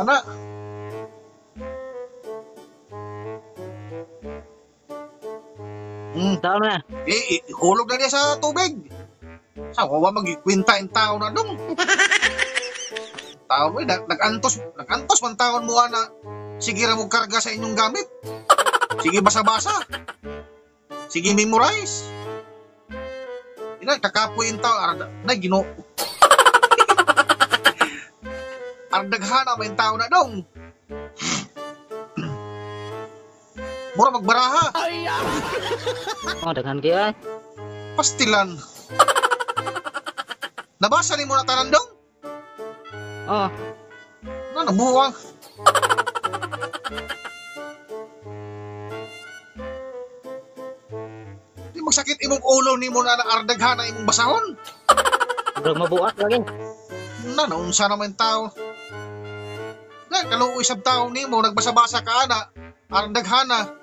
Ana, Tao na. hulog na niya sa tubig. Sa wawa magkwinta in tao na dong. Tao mo, nag-antos man taon mo na. Sige ra mo karga sa inyong gamit. Sige basa-basa. Sige memorize. Ina kakapoy in tao arda na gino. Ardaghana man tao na dong. Mura magbaraha. Oh, daghan kaya. Pastilan. Nabasa ni mo na tanan dong? Oh, Na nabuwang. Di magsakit imong ulo ni mo na ardaghana imong basahon. murag mabuak lagi. Na naunsa naman tao. Na kaluoy sab tao nimo nagbasa-basa ka ana. Ardaghana.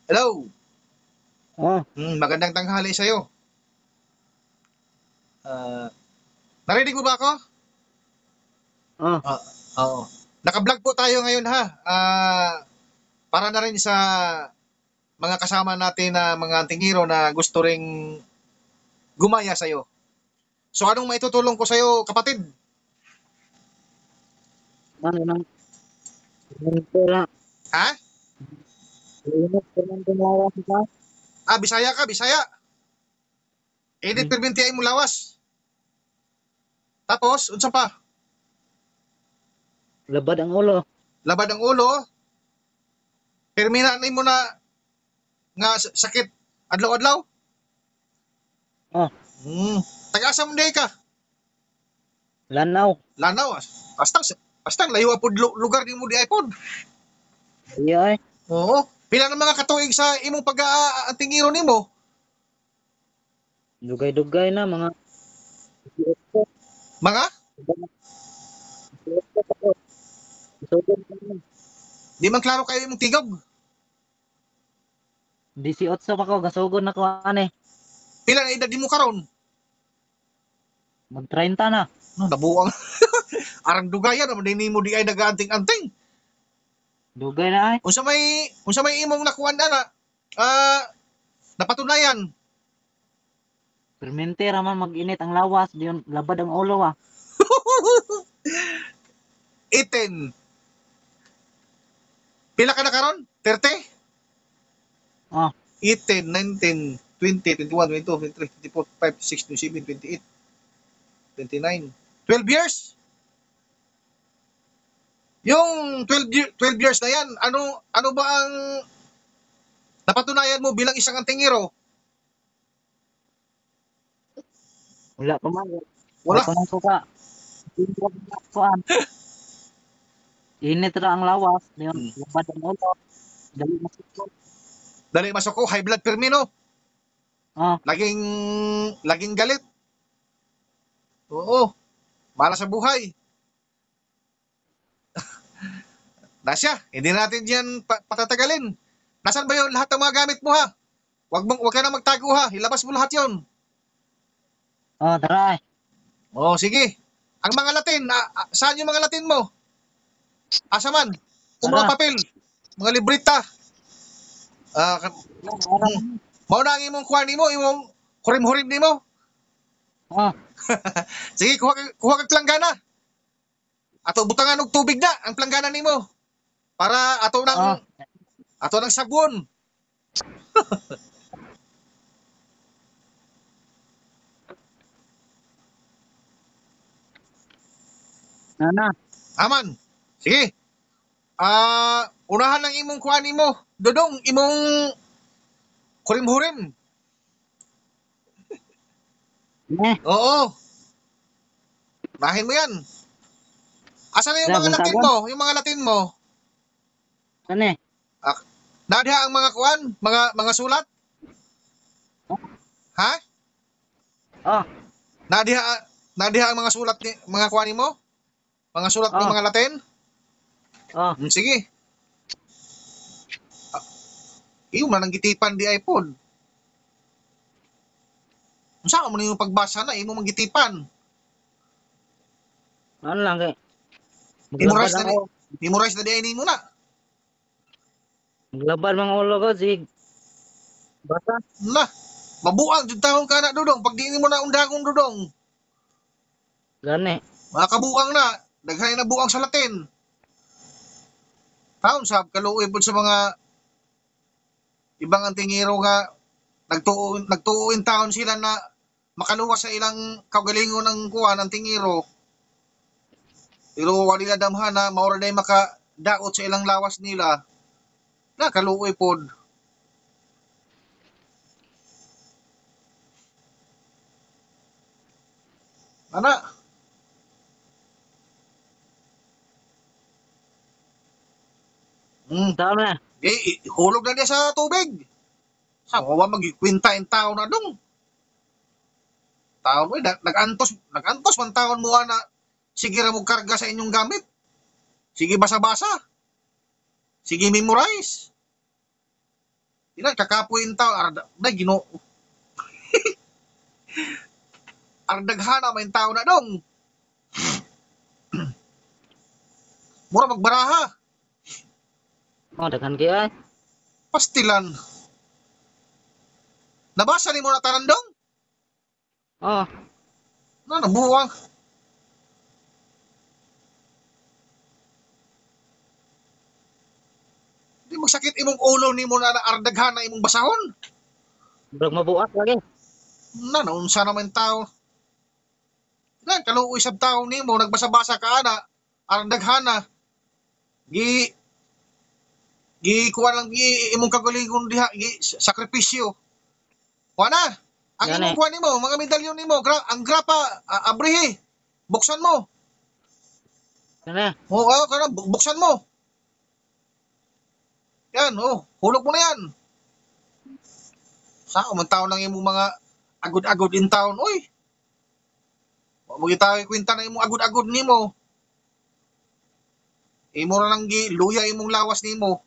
Hello. Oh, Magandang tanghali sa'yo. Narinig mo ba ako? oh. Oo. Naka-vlog po tayo ngayon ha. Para na rin sa mga kasama natin na mga tingiro na gusto ring gumaya sa'yo. So anong maitutulong ko sa'yo, kapatid? Ano nang pera. Ha? Init ko nang tumawa ka. Bisaya ka, Bisaya. Edit perbinti ay mo lawas. Tapos, unsa pa? Labad ang ulo. Labad ang ulo. Permina na mo na nga sakit adlaw-adlaw. Oh, Taga-asa mo ka? lanaw. Lanaw. Basta layo apod lugar ni mo di iPod. Iya ay. Oo. Pila na mga katuig sa imong pag-aatingiro nimo? Dugay-dugay na mga Mga? Di man klaro kayo imong tigog. 18 pa ko gasugod na ko ani. Pila na edad nimo karon? Mag 30 na. No, nabuang. Arang dugayan naman din nimo di ay nagaanting-anting. Dugay na ay. Unsa may imong nakuan na napatunayan. Permente raman mag-init ang lawas, diyon labad ang ulo ah. 18. Pila ka na karon? 30? Oh, 18, 19, 20, 21, 22, 23, 24, 25, 26, 27, 28, 29. 12 years? Yung 12 years na yan, ano ba ang napatunayan mo bilang isang antingero? wala pa man. Wala. Wala pa man ko ka. Kuan. Init ra ang lawas, diyon labad ang ulo. Dali masukod. Dali masoko, high blood per no? Oh, Laging galit. Oo. Mala sa buhay. Nasya, hindi natin diyan patatagalin. Nasaan ba yung lahat ng mga gamit mo ha? Wag ka na magtago ha. Ilabas mo lahat 'yon. oh, tara. Oh, sige. Ang mga Latin, saan yung mga Latin mo? Asa man? Kung mga Tara. papel, mga librita. Mao na ang imong kuha nimo, imong hurim-hurim nimo. Oh, Sige, kuha kag planggana. Ato butangan og tubig na ang planggana nimo. Para ato oh. nang sabon. Nana. Aman. Sige. Unahan ng imong kuha nimo. Dodong imong hurim-hurim. Oo. Nahin mo yan. Asa na yung mga Latin mo? Yung mga Latin mo? Saan eh? Nadiha ang mga kuan, mga sulat? Ha? Oh, Nadiha nadiha ang mga sulat ni mga kuan nimo? Mga sulat ni oh, mga Latin? oh. Sige. Iyo man ang gitipan di iPod. Unsa man yung pagbasa na imo manggitipan? Ano lang kay maglabad Memorize na ang di ulo. memorize na di ay nimo na. Maglabad mga ulo ko si bata. Na, mabuang jud taon ka na dudong pag di nimo na undangong dudong. Gani. Mga kabuang na, daghay na buang sa Latin. Taon sab kaluoy pud sa mga ibang antingero nga nagtuuin taon sila na makaluwas sa ilang kaugalingon ng kuan ang tingiro. Pero wali na damhan na maura na makadaot sa ilang lawas nila. Na kaluoy pod. Ana, Tama na. hulog na niya sa tubig. Sa kawa magkwinta in taon na dong. Taon mo, nag-antos man taon mo na sige ra mo karga sa inyong gamit. Sige basa-basa. Sige memorize. Ina kakapoy in taon arda na Ginoo. Ardaghana man taon na dong. Mura magbaraha. Oh, daghan kay ay. Pastilan. Nabasa ni mo na tanan dong? Oh, Na nabuwang. Di magsakit imong ulo nimo na ardaghana imong basahon. murag mabuak lagi. Na naunsa naman tao. Na kaluoy sab tao nimo nagbasa-basa ka ana ardaghana. Gi gi kuha lang gi imong kagalingon diha gi sakripisyo. Kuha ang Gani. imong kuha nimo mga medalyon nimo ang grapa abrihe. Buksan mo. Gani. Oo, kana buksan mo. Yan, hulog mo na yan. Sa man taon lang imong mga agud-agud in town, oy. Wa mo gitaw kwenta na imong agud-agud nimo. Imo ra lang gi luya imong lawas nimo.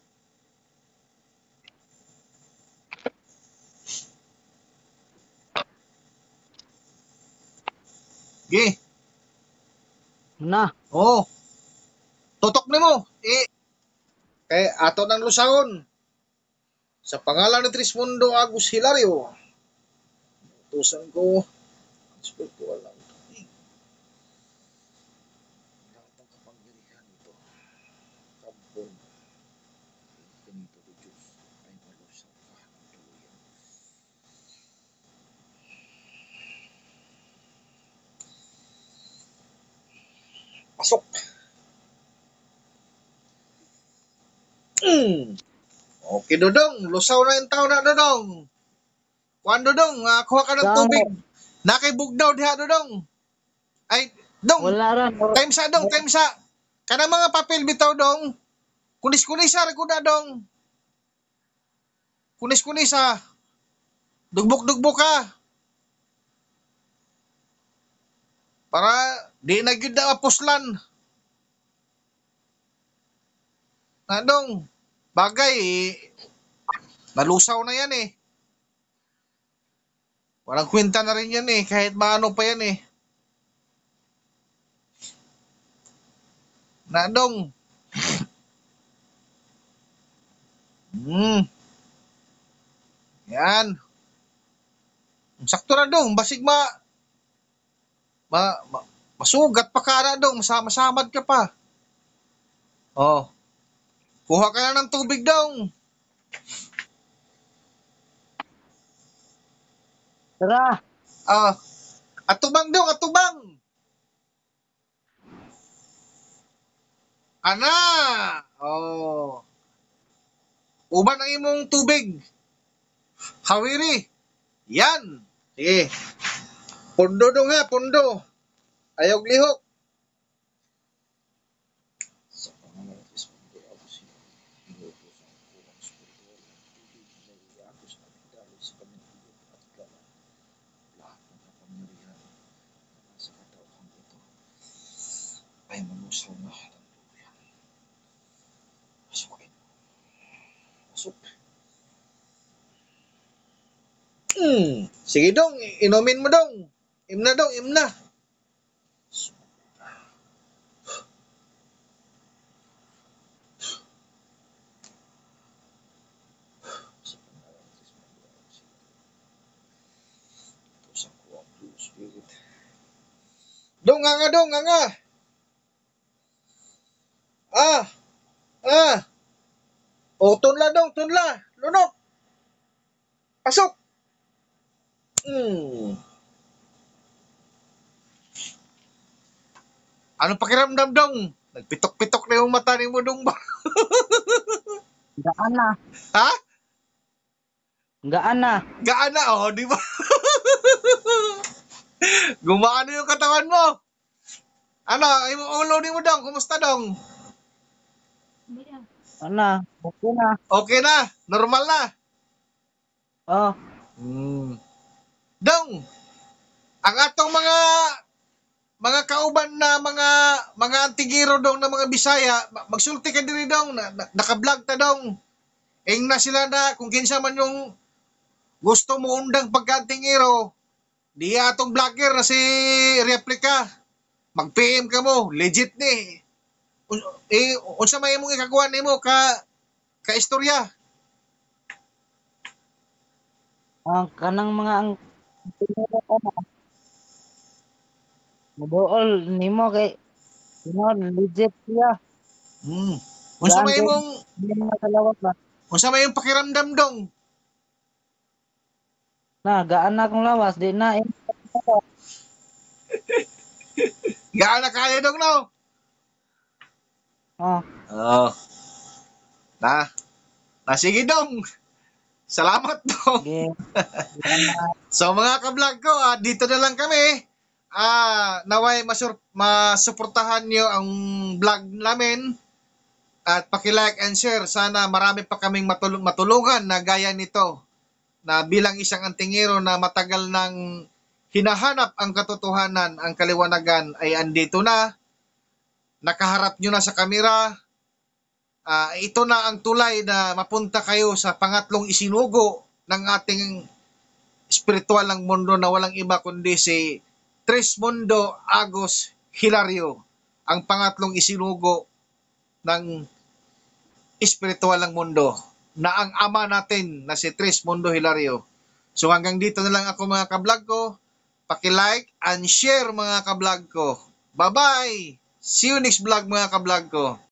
Gi, Na. tutok nimo. Kay ato nang lusahon. Sa pangalan ni Trismundo Agus Hilario. Tusan ko. Spiritual lang. Lahat ng kapangyarihan ito. Kampon. Ganito ko Diyos. Ay malusaw ka ng tuluyan. Pasok. Okay, Dodong. Lusaw na yung tao na, Dodong. Kuan, Dodong. Kuha ka ng Tama. tubig. Nakibugnaw diha, Dodong. Ay, Dong. Wala ra. Time sa, Dong. Time sa. Kana mga papel bitaw, Dong. Kunis-kunisa, Raguda, Dong. Kunis-kunisa. Dugbok-dugbok ka. Para di na gyud na mapuslan. Na, Dong. Bagay, nalusaw na yan eh. Walang kwenta na rin yan eh. Kahit maano pa yan eh. Na, Dong. Yan. Sakto na, Dong. Basig masugat pa ka na, Dong. Masamad ka pa. Oh. Kuha ka na ng tubig, Dong. Tara. Atubang, Dong. Atubang. Ana. Oh. Uban ang imong tubig. Hawiri. Yan. Sige. Pundo, Dong ha. Pundo. Ayaw lihok. Sa pangalan ng Espiritu Agos, inuutos ang kurang spiritual Sige dong, inumin mo dong. Imna dong, imna. Dong, nga, dong, nga. Ah, ah. O, tunla dong, tunla. Lunok. Pasok. Anong pakiramdam dong? Nagpitok-pitok na yung mata ni mo dong ba? Gaan na. Ha? Gaan na. Gaan na, oh, di ba? Gumaano yung katawan mo. Ano, yung ulo ni mo dong, kumusta dong? Ana, okay na. Okay na, normal na. Oh, Dong, ang atong mga kauban na mga antigiro dong na mga Bisaya, magsulti ka diri dong, naka-vlog ta dong. Ing na sila na kung kinsa man yung gusto mo undang pagka-antigiro, di atong vlogger na si Replica. Mag-PM ka mo, legit ni. Unsa may imong ikagawa nimo ka istorya. ang kanang mga ang tinuro ko na. Mabuol nimo kay legit siya. Unsa Gaan may kay imong hindi na kalawat ba. unsa may imong pakiramdam dong? Na, gaan na akong lawas. Di na. Gaan na kaya dong no? Oh, Oo. Na sige dong. Salamat dong. sige. Salamat. So mga ka-vlog ko, dito na lang kami. Naway masuportahan nyo ang vlog namin at paki-like and share. Sana marami pa kaming matulungan na gaya nito na bilang isang antingero na matagal nang hinahanap ang katotohanan, ang kaliwanagan ay andito na. Nakaharap nyo na sa kamera. Ito na ang tulay na mapunta kayo sa pangatlong isinugo ng ating espiritual ng mundo na walang iba kundi si Trismundo Agos Hilario, ang pangatlong isinugo ng espiritual ng mundo na ang ama natin na si Trismundo Hilario. So hanggang dito na lang ako mga ka-vlog ko. Paki-like and share mga ka-vlog ko. Bye-bye! See you next vlog mga ka-vlog ko.